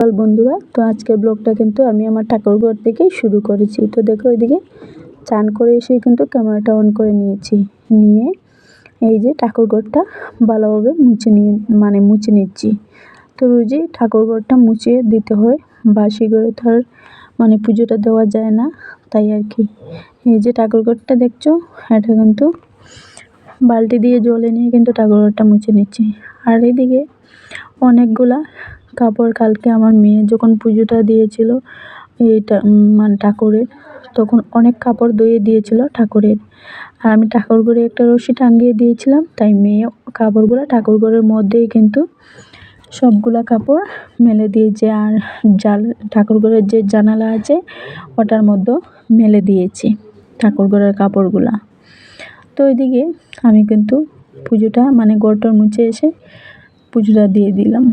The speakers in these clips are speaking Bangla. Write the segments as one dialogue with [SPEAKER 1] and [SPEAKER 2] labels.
[SPEAKER 1] বন্ধুরা, তো আজকের ব্লগটা কিন্তু আমি আমার ঠাকুরঘর থেকেই শুরু করেছি। তো দেখো এদিকে চান করে এসেই কিন্তু ক্যামেরাটা অন করে নিয়েছি। নিয়ে এই যে ঠাকুরঘরটা ভালোভাবে মুছে নিচ্ছি। তো রোজই ঠাকুরঘরটা মুছে দিতে হয়, বাসি ঘরে তো আর পুজোটা দেওয়া যায় না, তাই আর কি। এই যে ঠাকুরঘরটা দেখছো, এটা কিন্তু বালতি দিয়ে জল নিয়ে কিন্তু ঠাকুরঘরটা মুছে নিচ্ছি। আর এদিকে অনেকগুলা কাপড়, কালকে আমার মেয়ে যখন পুজোটা দিয়েছিল এইটা ঠাকুরের, তখন অনেক কাপড় ধুয়ে দিয়েছিল ঠাকুরের। আর আমি ঠাকুর ঘরে একটা রশি টাঙিয়ে দিয়েছিলাম, তাই মেয়ে কাপড়গুলো ঠাকুর ঘরের মধ্যেই কিন্তু সবগুলা কাপড় মেলে দিয়েছে। আর ঠাকুর ঘরের যে জানালা আছে ওটার মধ্যে মেলে দিয়েছি ঠাকুর ঘরের কাপড়গুলা। তো এদিকে আমি কিন্তু পুজোটা ঘরটা মুছে এসে পুজোটা দিয়ে দিলাম।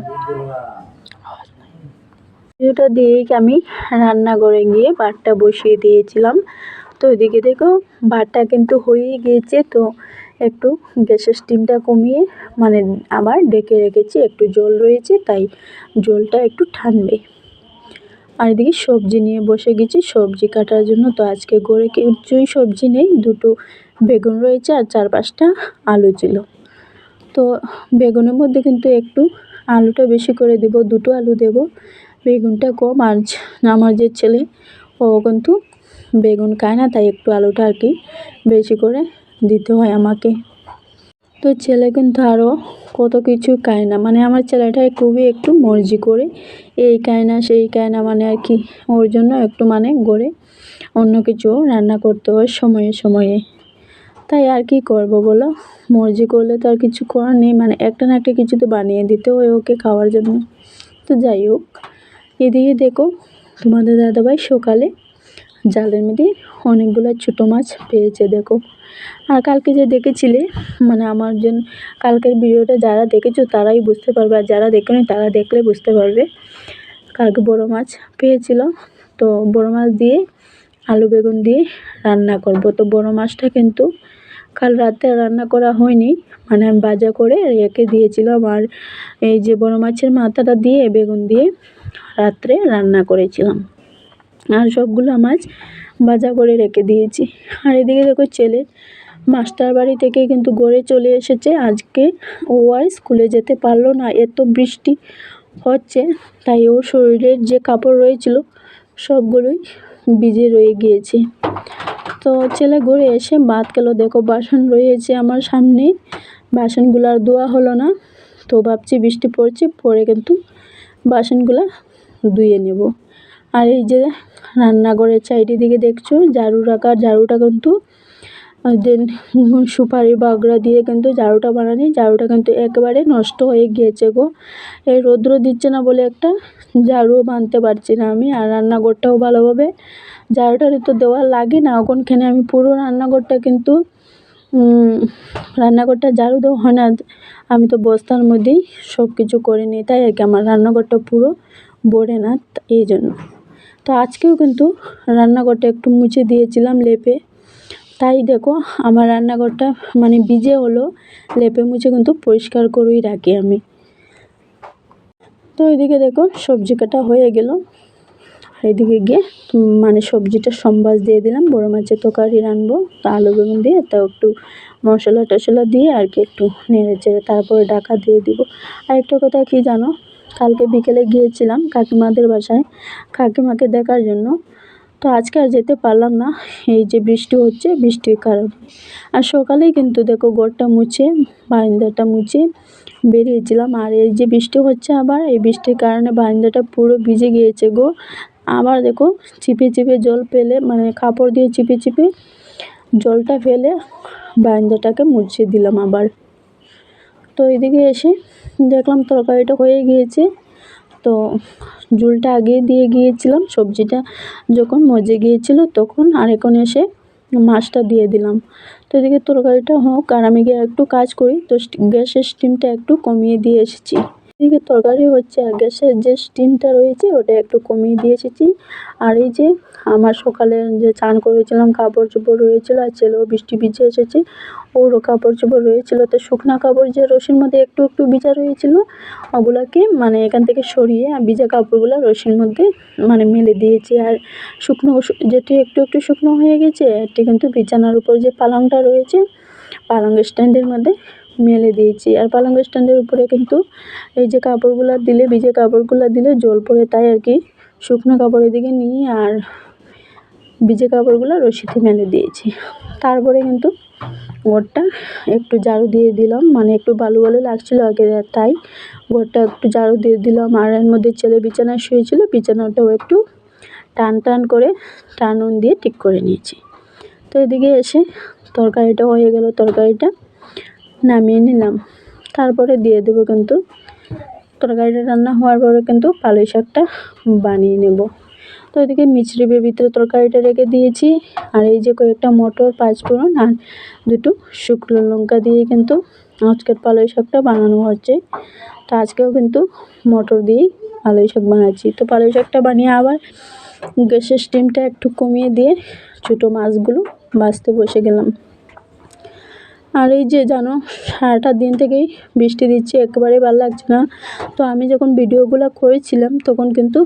[SPEAKER 1] পুজোটা দিয়েই আমি রান্নাঘরে গিয়ে ভাতটা বসিয়ে দিয়েছিলাম। তো এদিকে দেখো ভাতটা কিন্তু হয়েই গিয়েছে। তো একটু গ্যাসের স্টিমটা কমিয়ে আবার ডেকে রেখেছি, একটু জল রয়েছে তাই জলটা একটু ঠান্ডে। আর এদিকে সবজি নিয়ে বসে গেছি সবজি কাটার জন্য। তো আজকে ঘরে কিছুই সবজি নেই, দুটো বেগুন রয়েছে আর 4-5টা আলু ছিল। তো বেগুনের মধ্যে কিন্তু একটু আলুটা বেশি করে দেব, দুটো আলু দেব, বেগুনটা কম। আর আমার যে ছেলে ও কিন্তু বেগুন খায় না, তাই একটু আলুটা আর কি বেশি করে দিতে হয় আমাকে। তো ছেলে কিন্তু আরও কত কিছু খায় না, আমার ছেলেটা খুবই একটু মর্জি করে, এই খায় না সেই খায় না আর কি। ওর জন্য একটু ঘরে অন্য কিছু রান্না করতে হয় সময়ে সময়ে। তাই আর কি করব বলো, মর্জি করলে তো আর কিছু করার নেই, একটা না একটা কিছু তো বানিয়ে দিতে হয় ওকে খাওয়ার জন্য। তো যাই হোক, এদিকে দেখো তোমাদের দাদাভাই সকালে জালের মধ্যে অনেকগুলো ছোটো মাছ পেয়েছে দেখো। আর কালকে যে দেখেছিলে আমার জন্য কালকের ভিডিওটা যারা দেখেছো তারাই বুঝতে পারবে, আর যারা দেখেনি তারা দেখলে বুঝতে পারবে। কালকে বড় মাছ পেয়েছিল, তো বড় মাছ দিয়ে আলু বেগুন দিয়ে রান্না করব। তো বড় মাছটা কিন্তু কাল রাতে রান্না করা হয়নি, আমি ভাজা করে রেখে দিয়েছিলাম। আর এই যে বড় মাছের মাথাটা দিয়ে বেগুন দিয়ে রাত্রে রান্না করেছিলাম, আর সবগুলো মাছ ভাজা করে রেখে দিয়েছি। আর এদিকে দেখো ছেলে মাস্টার বাড়ি থেকে কিন্তু ঘরে চলে এসেছে আজকে। ও আর স্কুলে যেতে পারলো না, এত বৃষ্টি হচ্ছে, তাই ওর শরীরের যে কাপড় রয়েছিল সবগুলোই ভিজে রয়ে গিয়েছে। তো ছেলে ঘরে এসে ভাত খেলো, দেখো বাসন রয়েছে আমার সামনে, বাসনগুলো আর ধোয়া হলো না। তো ভাবছি বৃষ্টি পড়ছে, পরে কিন্তু বাসনগুলো ধুয়ে নেব। আর এই যে রান্নাঘরের সাইডের দিকে দেখছো ঝাড়ু রাখা, ঝাড়ুটা কিন্তু সুপারি বাগড়া দিয়ে কিন্তু ঝাড়ুটা বানানি, ঝাড়ুটা কিন্তু একেবারে নষ্ট হয়ে গিয়েছে গো। এই রৌদ্র দিচ্ছে না বলে একটা ঝাড়ুও বানতে পারছি না আমি। আর রান্নাঘরটাও ভালোভাবে ঝাড়ুটার তো দেওয়া লাগে না, ওখানে আমি পুরো রান্নাঘরটা কিন্তু রান্নাঘরটা ঝাড়ু দেওয়া হয় না, আমি তো বস্তার মধ্যেই সব কিছু করে নিই, তাই আর কি আমার রান্নাঘরটা পুরো ভরে না, এই জন্য। তো আজকেও কিন্তু রান্নাঘরটা একটু মুছে দিয়েছিলাম লেপে, তাই দেখো আমার রান্নাঘরটা ভিজে হলো, লেপে মুছে কিন্তু পরিষ্কার করেই রাখি আমি। তো এদিকে দেখো সবজি কাটা হয়ে গেল, আর এদিকে গিয়ে সবজিটা সম্বাস দিয়ে দিলাম, বড় মাছের তরকারি রানবো, তো আলু বেগুন দিয়ে তাও একটু মশলা টশলা দিয়ে আর কি একটু নেড়ে চেড়ে তারপরে ঢাকা দিয়ে দিব। আর একটা কথা কি জানো, কালকে বিকেলে গিয়েছিলাম কাকিমাদের বাসায় কাকিমাকে দেখার জন্য। তো আজকে আর যেতে পারলাম না, এই যে বৃষ্টি হচ্ছে, বৃষ্টির কারণে। আর সকালেই কিন্তু দেখো ঘরটা মুছে বারান্দাটা মুছে বেরিয়েছিলাম, আর এই যে বৃষ্টি হচ্ছে আবার, এই বৃষ্টির কারণে বারান্দাটা পুরো ভিজে গিয়েছে গো। আবার দেখো চিপে চিপে জল ফেলে কাপড় দিয়ে চিপে চিপে জলটা ফেলে বারান্দাটাকে মুছে দিলাম আবার। তো এদিকে এসে দেখলাম তরকারিটা হয়ে গিয়েছে, তো ঝোলটা আগে দিয়ে গিয়েছিলাম, সবজিটা যখন মজে গিয়েছিল তখন, আর এখন এসে মাছটা দিয়ে দিলাম। তো এদিকে তরকারিটা হোক আর আমি গিয়ে একটু কাজ করি, তো গ্যাসের স্টিমটা একটু কমিয়ে দিয়ে এসেছি। এদিকে তরকারি হচ্ছে আর গ্যাসের যে স্টিমটা রয়েছে ওটা একটু কমিয়ে দিয়ে এসেছি। আর এই যে আমার সকালে যে চান করেছিলাম কাপড় চোপড় রয়েছিল আর ছেলেও বৃষ্টি ভিজে এসেছে, ওরও কাপড় চোপড় রয়েছিল, তো শুকনো কাপড় যে রশির মধ্যে একটু একটু ভিজা রয়েছিল ওগুলাকে মানে এখান থেকে সরিয়ে ভিজা কাপড়গুলো রশির মধ্যে মানে মেলে দিয়েছি। আর শুকনো যেটি একটু একটু শুকনো হয়ে গেছে এটি কিন্তু বিছানার উপর যে পালংটা রয়েছে পালং স্ট্যান্ডের মধ্যে মেলে দিয়েছি। আর পালং স্ট্যান্ডের উপরে কিন্তু এই যে কাপড়গুলো দিলে ভিজে কাপড়গুলো দিলে জল পড়ে, তাই আর কি শুকনো কাপড় এদিকে নিয়ে আর ভিজে কাপড়গুলো রশিতে মেলে দিয়েছি। তারপরে কিন্তু ঘরটা একটু ঝাড়ু দিয়ে দিলাম, মানে একটু বালু বালু লাগছিল আগে, তাই ঘরটা একটু ঝাড়ু দিয়ে দিলাম। আর এর মধ্যে ছেলে বিছানায় শুয়েছিল, বিছানাটাও একটু টান টান করে টানুন দিয়ে ঠিক করে নিয়েছি। তো এদিকে এসে তরকারিটা হয়ে গেল, তরকারিটা নামিয়ে নিলাম। তারপরে দিয়ে দেবো কিন্তু তরকারিটা রান্না হওয়ার পরে কিন্তু পালং শাকটা বানিয়ে নেব। তো এদিকে মিচড়ির ভিতরে তরকারিটা রেখে দিয়েছি। আর এই যে কয়েকটা মটর, পাঁচফোড়ন আর দুটো শুকনো লঙ্কা দিয়ে কিন্তু আজকের পালং শাকটা বানানো হচ্ছে। তো আজকেও কিন্তু মটর দিয়েই পালং শাক বানাচ্ছি। তো পালং শাকটা বানিয়ে আবার গ্যাসের স্টিমটা একটু কমিয়ে দিয়ে ছোটো মাছগুলো ভাজতে বসে গেলাম। আর এই যে জানো সারাটা দিন থেকেই বৃষ্টি দিচ্ছে, একেবারেই ভালো লাগছে না। তো আমি যখন ভিডিওগুলো করেছিলাম তখন কিন্তু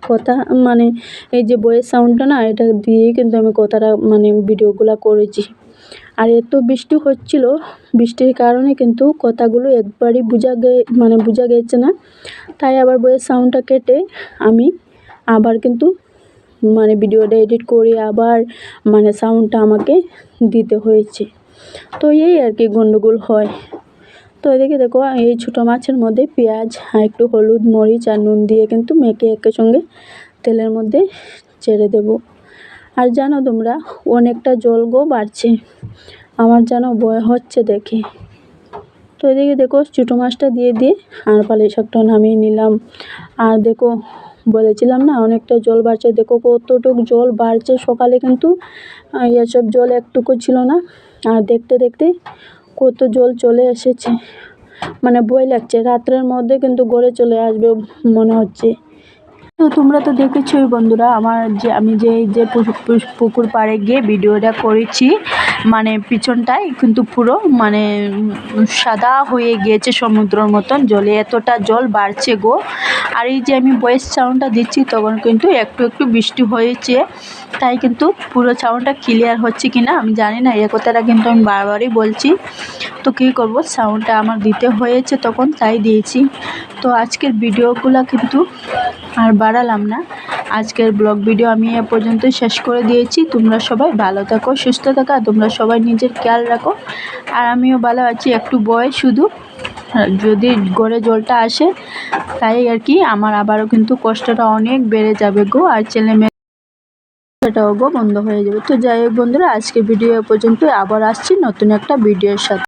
[SPEAKER 1] কথা মানে এই যে ভয়েস সাউন্ডটা না এটা দিয়েই কিন্তু আমি কথাটা মানে ভিডিওগুলো করেছি। আর এত বৃষ্টি হচ্ছিল, বৃষ্টির কারণে কিন্তু কথাগুলো একবারই বোঝা গেছে না, তাই আবার ভয়েস সাউন্ডটা কেটে আমি আবার কিন্তু মানে ভিডিওটা এডিট করে আবার মানে সাউন্ডটা আমাকে দিতে হয়েছে। তো এই আর কি গন্ডগোল হয়। তো এদিকে দেখো এই ছোটো মাছের মধ্যে পেঁয়াজ আর একটু হলুদ মরিচ আর নুন দিয়ে কিন্তু মেখে একের সঙ্গে তেলের মধ্যে ছেড়ে দেব। আর জানো তোমরা অনেকটা জল গো বাড়ছে, আমার যেন ভয় হচ্ছে দেখে। তো এদিকে দেখো ছোটো মাছটা দিয়ে আর পালং শাকটা নামিয়ে নিলাম। আর দেখো বলেছিলাম না অনেকটা জল বাড়ছে, দেখো কতটুকু জল বাড়ছে। সকালে কিন্তু এসব জল একটুকু ছিল না, আর দেখতে দেখতে কত জল চলে এসেছে, মানে ভয় লাগছে রাত্রের মধ্যে কিন্তু গড়ে চলে আসবে মনে হচ্ছে। তো তোমরা তো দেখেছোই বন্ধুরা আমার যে আমি যে পুকুর পাড়ে গিয়ে ভিডিওটা করেছি, মানে পিছনটাই কিন্তু পুরো মানে সাদা হয়ে গিয়েছে সমুদ্রের মতন জলে, এতটা জল বাড়ছে গো। আর এই যে আমি ভয়েস সাউন্ডটা দিচ্ছি তখন কিন্তু একটু একটু বৃষ্টি হয়েছে, তাই কিন্তু পুরো সাউন্ডটা ক্লিয়ার হচ্ছে কি না আমি জানি না, এ কথাটা কিন্তু আমি বারবারই বলছি। তো কী করবো, সাউন্ডটা আমার দিতে হয়েছে তখন তাই দিয়েছি। তো আজকের ভিডিওগুলো কিন্তু আর বাড়ালাম না, আজকের ব্লগ ভিডিও আমি এ পর্যন্তই শেষ করে দিয়েছি। তোমরা সবাই ভালো থাকো, সুস্থ থাকো, তোমরা সবাই নিজের খেয়াল রাখো। আর আমিও ভালো আছি, একটু ভয় শুধু যদি গড়ে জলটা আসে তাই আর কি আমার আবারও কিন্তু কষ্টটা অনেক বেড়ে যাবে গো, আর ছেলে মেয়ে সেটাও গো বন্ধ হয়ে যাবে। তো যাই হোক বন্ধুরা আজকে ভিডিও পর্যন্ত, আবার আসছি নতুন একটা ভিডিওর সাথে।